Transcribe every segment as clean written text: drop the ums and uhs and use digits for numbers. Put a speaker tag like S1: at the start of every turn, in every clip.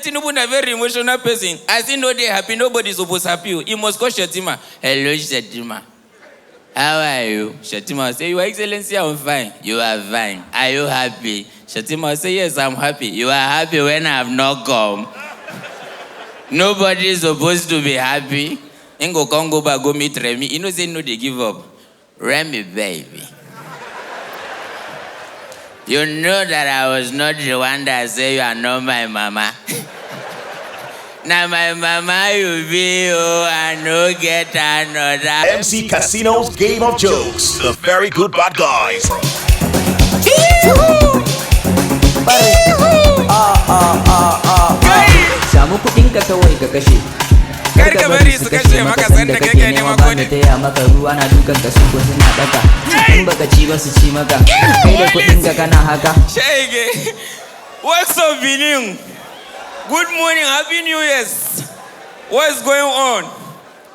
S1: Tinubu is a very emotional person. As he know they happy, nobody is supposed to happy. He must call Shetima. Hello, Shetima. How are you? Shetima will say, Your Excellency, I'm fine. You are fine. Are you happy? Shetima will say, yes, I'm happy. You are happy when I have not come. Nobody is supposed to be happy. Ingo Congo ba go meet Remy. You know say no they give up. Remy baby. You know that I was not the one that said you are not my mama. Now my mama you be I no get another.
S2: MC Casino's Game of Jokes. The very good bad guys.
S3: Samu kudin ka kawai ka kashe.
S1: Karka bari su kashe maka sanda kake neman kudi.
S3: Taya maka ruwa na dukan ka su ko suna daka. In baka ci ba su ci maka. Kai da kudin ka kana haka.
S1: Shege. What's up, Benin? Good morning, Happy New Year's. What's going on?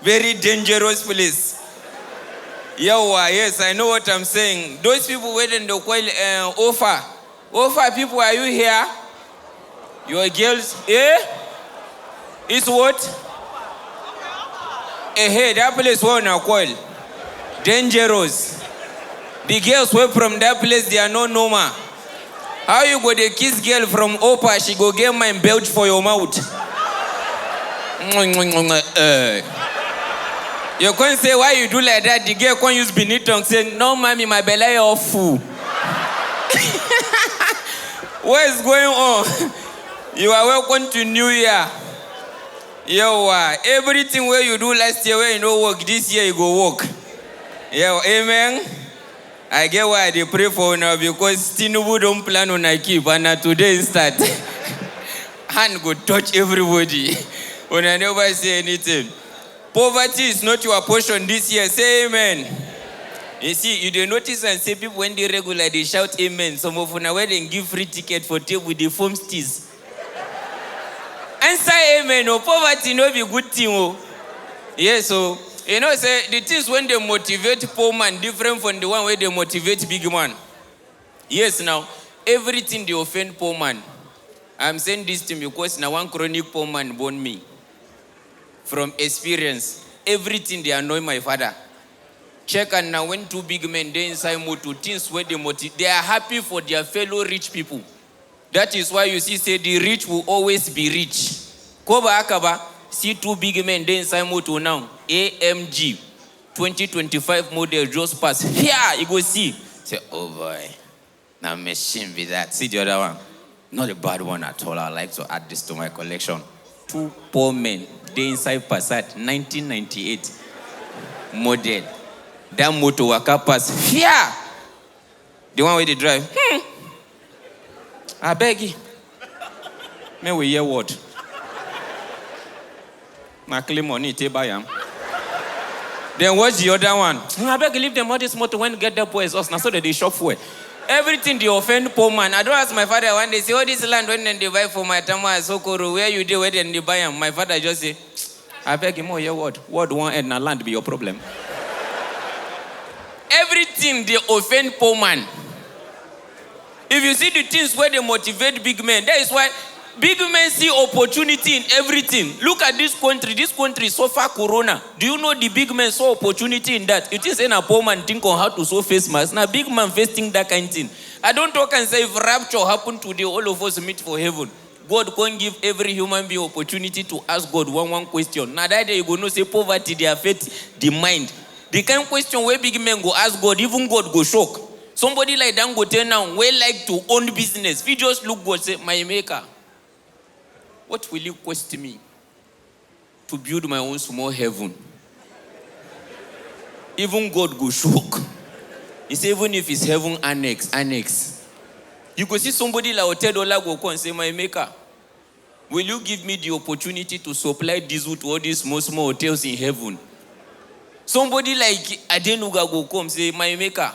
S1: Very dangerous place. Yawa, yes, I know what I'm saying. Those people waiting to call offer. Offer people, are you here? Your girls, It's what? Hey, that place won't call. Dangerous. The girls were from that place, they are not normal. How you go the kiss girl from Opa, she go get my belt for your mouth. You can't say why you do like that. The girl can't use beneath tongue say, no mommy, my belly off full. What is going on? You are welcome to New Year. Yo, everything where you do last year where you no work, this year you go work. Yo, amen. I get why they pray for now because Tinubu don't plan on I keep and today start. Hand go touch everybody. When I never say anything. Poverty is not your portion this year. Say amen. You see, you don't notice and say people when they regular they shout amen. Some of them when they give free ticket for table with the foam sticks. Answer amen. No poverty no be good thing. Oh. Yes, so you know, say the things when they motivate poor man different from the one where they motivate big man. Yes, now everything they offend poor man. I'm saying this to you because now one chronic poor man born me. From experience, everything they annoy my father. Check and now when two big men they inside motor things where they are happy for their fellow rich people. That is why you see say the rich will always be rich. Koba akaba. See two big men there inside motor now. AMG 2025 model just passed. Yeah, you go see. Say, oh boy. Now machine be that. See the other one. Not a bad one at all. I like to add this to my collection. Two poor men there inside Passat 1998 model. That motor waka pass. Yeah. The one where they drive. I beg you. May we hear what? I claim money, take buy them. Then what's the other one? I beg you leave them all this motor when get the boys us now so that they shop for it. Everything they offend poor man. I don't ask my father one day, say, oh, this land when they buy for my Tama Sokoro, where you do where then they buy them. My father just say, I beg you more, hear what? What one end and land be your problem. Everything they offend poor man. If you see the things where they motivate big men, that is why big men see opportunity in everything. Look at this country. This country suffer corona. Do you know the big men saw opportunity in that? It is in a poor man think on how to sew face mask. Now big man facing that kind of thing. I don't talk and say if rapture happen today, all of us meet for heaven. God can't give every human being opportunity to ask God one question. Now that day you go no say poverty, they affect the mind. The kind of question where big men go ask God, even God go shock. Somebody like Dangote now, we like to own business. We just look God say, my maker, what will you cost me to build my own small heaven? Even God go shock. He say, even if it's heaven annex. You go see somebody like $10 go come and say, my maker, will you give me the opportunity to supply diesel to all these small hotels in heaven? Somebody like Adenuga go come and say, my maker,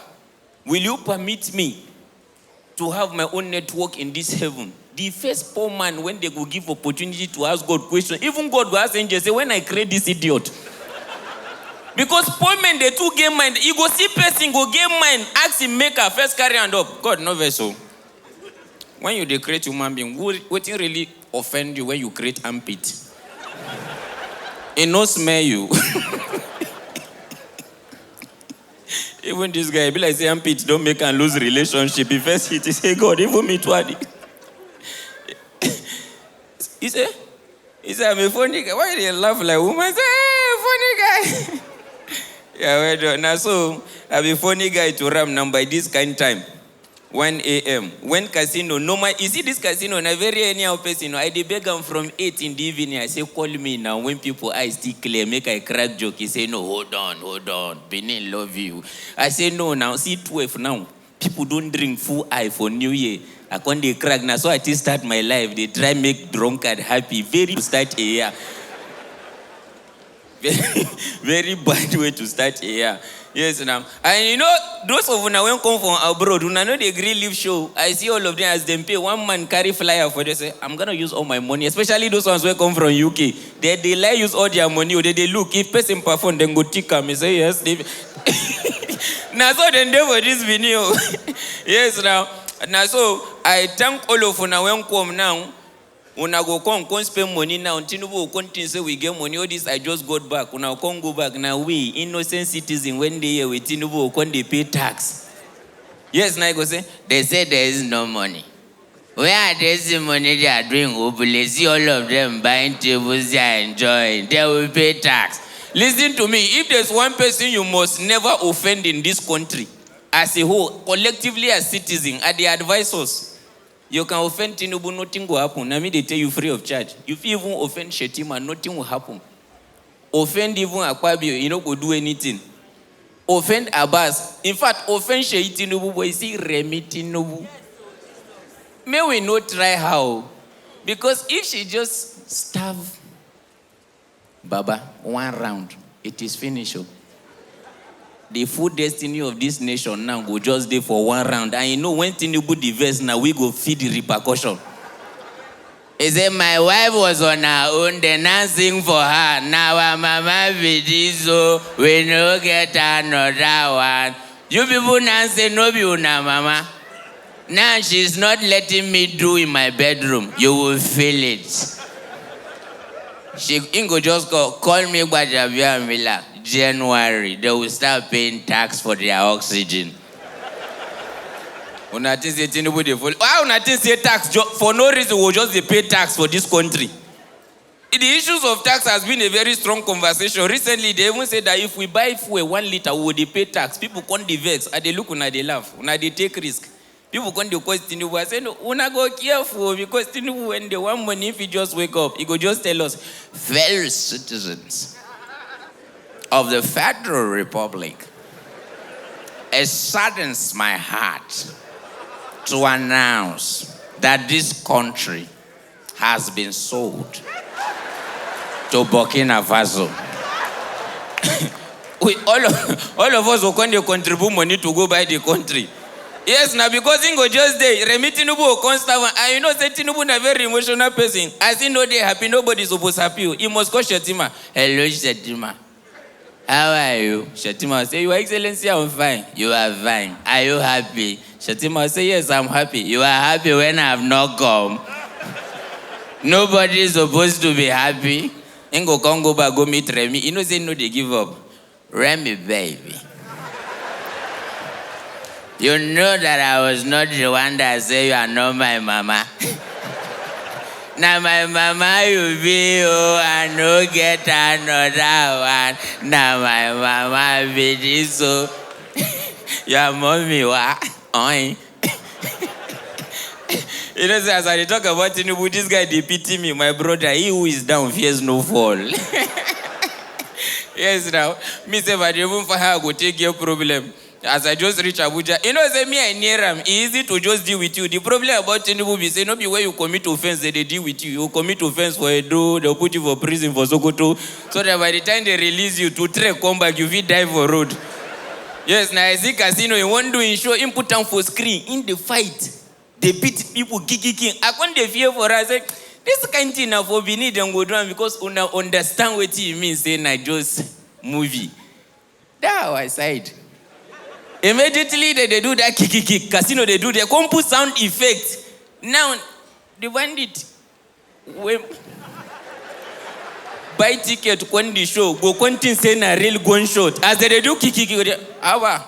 S1: will you permit me to have my own network in this heaven? The first poor man, when they go give opportunity to ask God questions, even God will ask angels, say, when I create this idiot. Because poor men, they too get mind. You go see person, go get mind, ask him maker, first carry hand up. God, no vessel. when you create human being, what really offend you when you create armpit? It no smell you. Even this guy, be like say armpit don't make and lose relationship. He first hit, he say, God, even me too. He said, I'm a funny guy. Why they laugh like woman? Say, hey, funny guy. Yeah, well done. Now so I'm a funny guy to ram now by this kind time. 1 a.m. When casino, normal, you see this casino, na very anyhow person, I dey beg them from 8 in the evening. I say, call me now. When people eyes still clear, make I crack joke. He say, no, hold on. Benin love you. I say, no, now, see 12 now. People don't drink full eye for New Year. I can't dey crack now. So I just start my life. They try make drunkard happy. Very start a year. Very bad way to start a year. Yes, now. And you know, those of you when come from abroad, who know the green leaf show, I see all of them as them pay. One man carry flyer for they say, I'm going to use all my money, especially those ones who come from UK. They like use all their money, or they look. If person perform, then go tick them. I say, yes. Now, so then they for this video. Yes, now. Now, so I thank all of you now when come now. Una go come spend money now. Tinubu will continue say we get money. All this I just got back. Una come go back now. We innocent citizens when they here with Tinubu will come they pay tax. Yes, now I go say they say there is no money. Where are the money they are doing? Obule, see all of them buying tables they are enjoying. They will pay tax. Listen to me. If there's one person you must never offend in this country, as a whole, collectively as citizens, are the advisors. You can offend Tinubu, nothing will happen. I mean, they tell you free of charge. If you even offend Shetima, nothing will happen. Offend even Akpabio, you know, go do anything. Offend Abbas. In fact, offend Sheyi Tinubu, but you see Remi Tinubu. May we not try how? Because if she just starve Baba 1 round, it is finished. The full destiny of this nation now go just there for 1 round. And you know when Tinubu diverse now, we go feed the repercussion. He said, my wife was on her own, they now sing for her. Now our mama video, so we no get another one. You people now say, no be una mama. Now she's not letting me do in my bedroom. You will feel it. She Ingo just call me Gbajabia Mila. January, they will start paying tax for their oxygen. Unatin say Tinubu dey follow. Why Unatin say tax for no reason? We just pay tax for this country. The issues of tax has been a very strong conversation. Recently, they even said that if we buy fuel 1 liter, we will pay tax. People can't vex. And they look, una they laugh, una they take risk. People can't question Tinubu. I say no, una go careful because Tinubu when they want money, if he just wake up, he go just tell us, fellow citizens of the Federal Republic, it saddens my heart to announce that this country has been sold to Burkina Faso. all of us will contribute money to go buy the country. Yes, now because Ingo just there, Remi Tinubu will constant, and you know, say Tinubu is a very emotional person. As he know they happy, nobody is supposed to happy. He must call Shetima. Hello, Shetima. How are you? Shetima will say, Your Excellency, I'm fine. You are fine. Are you happy? Shetima will say, yes, I'm happy. You are happy when I have not come. Nobody is supposed to be happy. Ingo can't go back, go meet Remi. You know, say no, they give up. Remi, baby. You know that I was not the one that said you are not my mama. Now my mama you be, oh, I no get another one. Now my mama be this, so your mommy what? Oi. You know, as I talk about Tinubu, this guy they pity me, my brother. He who is down fears no fall. Yes, now me say, but even for her, I go take your problem. As I just reach Abuja, you know, say me I near him. Easy to just deal with you. The problem about Tinubu is say no be where you commit offense, they deal with you. You commit offense for Edo, they'll put you for prison for Sokoto. So that by the time they release you to trek, come back, you will die for road. Yes, now I see casino, you want to ensure input down for screen. In the fight, they beat people, kicking. I can't fear for us. Like, this kind of thing now for beneath them go down because una understand what it means, say na just movie. That's how I said. Immediately they do that kick. Casino they do their compu sound effect. Now, the bandit, when buy ticket when the show, go continue saying a real gunshot. As they do kiki, hour.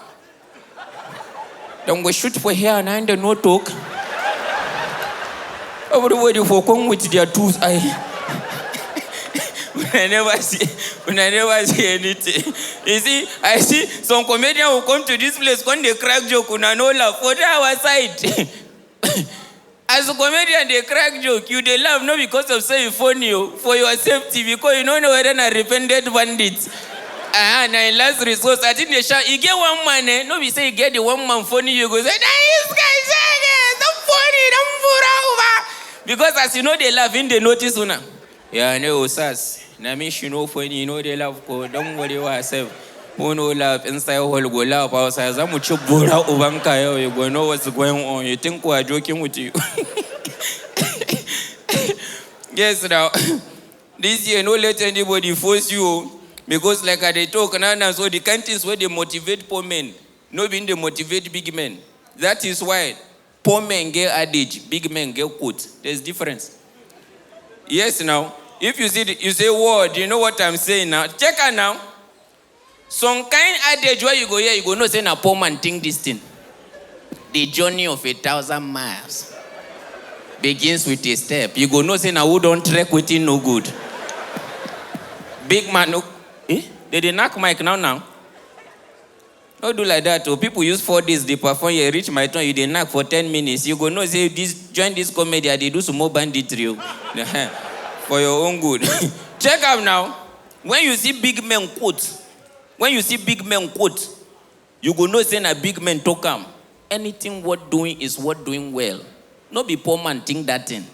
S1: Don't go shoot for here and I no talk. Everybody for come with their tools. I never see anything. You see, I see some comedian who come to this place when they crack joke, una no laugh for our side. As a comedian, they crack joke. You they laugh not because of say funny for your safety, because you don't know whether a repented bandit. And in last resource, I think they shout, you get one man, no, we say you get the one man funny, you go say, this guy saying don't funny, don't put over. Because as you know, they laugh in the notice una. Yeah, no, sas. Na me she know funny, you know they laugh. Don't worry about yourself. Who no laugh inside hole go laugh outside. Zamu chuk bora ubanka yo. You go know what's going on. You think we are joking with you? Yes, now this year no let anybody force you. Because like they talk now, so the countries where they motivate poor men, no being they motivate big men. That is why poor men get adage, big men get quote. There's difference. Yes, now if you see you say word, you know what I'm saying now. Check out now. Some kind adage where you go here, you go no say na poor man think this thing. The journey of 1,000 miles begins with a step. You go no say na who don't trek with it no good. Big man no. They knock mic now. Don't do like that. Oh, people use 4 days, they perform, you reach my turn, you they knock for 10 minutes. You go no say join this comedy, they do some more banditry for your own good. Check out now. When you see big men quote, you go no say na big men talk am. Anything worth doing is worth doing well. No be poor man think that thing.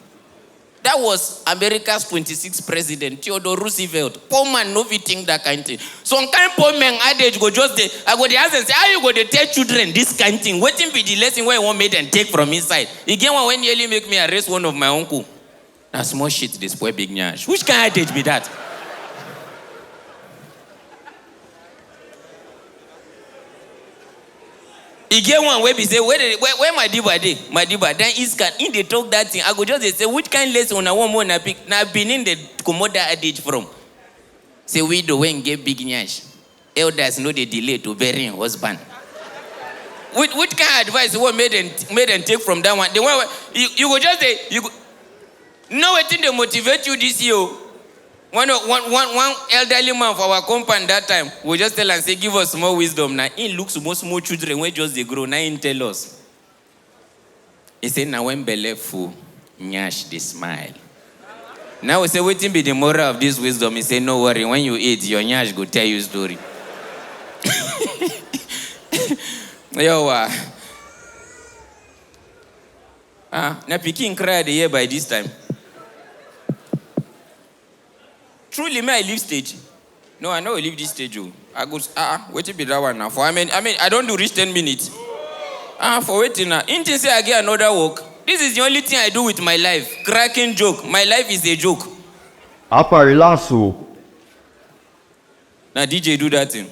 S1: That was America's 26th president, Theodore Roosevelt. Poor man no fit think that kind of thing. Some kind poor man adage go just dey. I go dey ask and say, how you go dey tell children this kind of thing? Wetin be the lesson where you want make them take from inside? Again, one when nearly make me arrest one of my uncle. Na small shit dey spoil big nyash. Which kind of adage be that? He get one where he say, where my diva dey? My diva. Then in they talk that thing. I go just say, which kind of lesson I want more na pick? Na Benin they commode that adage from. Say widow when get big nyash. Elders know they delay to bury husband. Which kind of advice what made them take from that one? The one you go just say you go. No waiting they motivate you this year. One elderly man for our compound that time, we just tell and say, give us more wisdom. Now, he looks small children when just they grow. Now, he tell us. He said, now when belly full, nyash, they smile. Now we say, waiting be the moral of this wisdom. He said, no worry, when you eat, your nyash go tell you story. Yo, now Peking cried the year by this time. Truly, may I leave stage? No, I know I leave this stage. I go, wait till be that one now. For I mean, I don't do reach 10 minutes. For waiting now. Until say I get another work. This is the only thing I do with my life. Cracking joke. My life is a joke.
S4: Apa relax.
S1: Now DJ do that thing.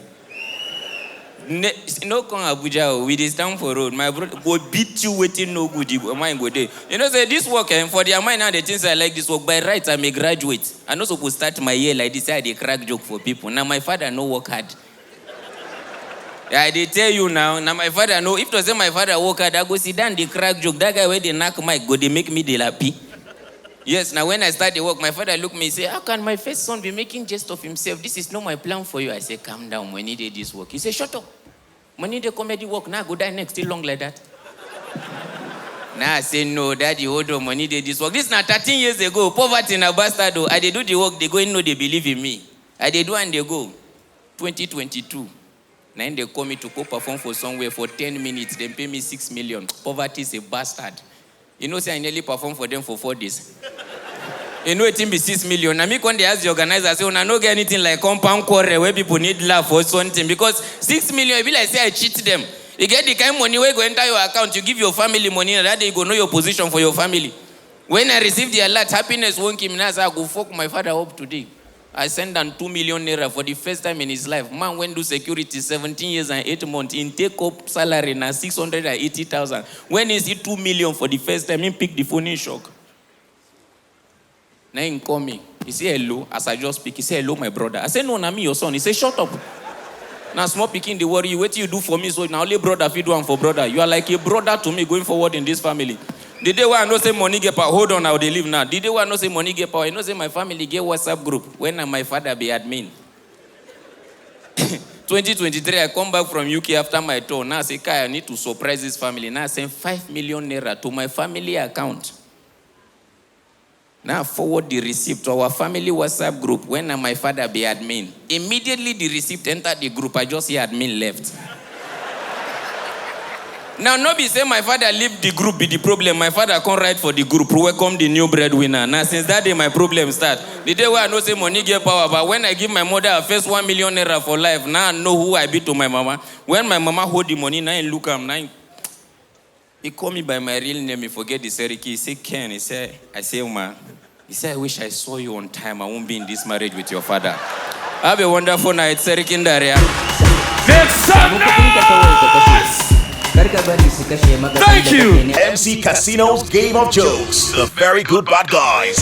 S1: No come Abuja, we dey stand for road. My brother go beat you waiting no good. Mine go there. You know, say this work for their mind now, the things I like this work. By right, I'm a graduate. I not supposed to start my year like this. I dey crack joke for people. Now my father no work hard. Yeah, they tell you now. Now my father know. If to say my father work hard, I go sit down the crack joke. That guy where they knock mic go, they make me the lappy. Yes, now when I start the work, my father look me and say, how can my first son be making jest of himself? This is not my plan for you. I say, calm down, we needed this work. He say, shut up. We need a comedy work. Now go die next, still long like that. Now I say, no, daddy, hold on, we needed this work. This is now 13 years ago. Poverty in a bastard. I they do the work, they go in, no, they believe in me. I they do and they go. 2022. Now they call me to go perform for somewhere for 10 minutes. They pay me 6 million. Poverty is a bastard. You know, say I nearly perform for them for 4 days. You know, it be 6 million. Now, me when they ask the organizer, say, I don't get anything like compound quarrel where people need laugh or something. Because 6 million, it be like say I cheat them. You get the kind of money where you go enter your account, you give your family money, and that day you go know your position for your family. When I receive the alert, happiness won't give me. Now, I go fuck my father up today. I sent them 2 million naira for the first time in his life. Man went to security 17 years and 8 months. In take up salary now 680,000. When is it 2 million for the first time? He picked the phone in shock. Now he call me. He said hello. As I just speak, he said hello, my brother. I said no, na me, your son. He said shut up. Now small picking the worry. What you do for me? So now only brother feed one for brother. You are like a brother to me going forward in this family. The day where I know say money get power, hold on, how they live now. The day where I know say money get power, I know say my family get WhatsApp group. When my father be admin. 2023, I come back from UK after my tour. Now I say, Kai, I need to surprise this family. Now I send 5 million naira to my family account. Now forward the receipt to our family WhatsApp group. When my father be admin. Immediately the receipt entered the group. I just see admin left. Now, nobody say my father leave the group be the problem. My father can't write for the group. Welcome the new breadwinner. Now, since that day, my problem start. The day where I know say money get power, but when I give my mother a first 1 million naira for life, now I know who I be to my mama. When my mama hold the money, now I look am, now he call me by my real name. He forget the Sarkin. He say, Ken. He say, I say, Uma. He said, I wish I saw you on time. I won't be in this marriage with your father. Have a wonderful night, Sarkin Dariya.
S2: Thank you. MC Casino's Game of Jokes. The very good bad guys.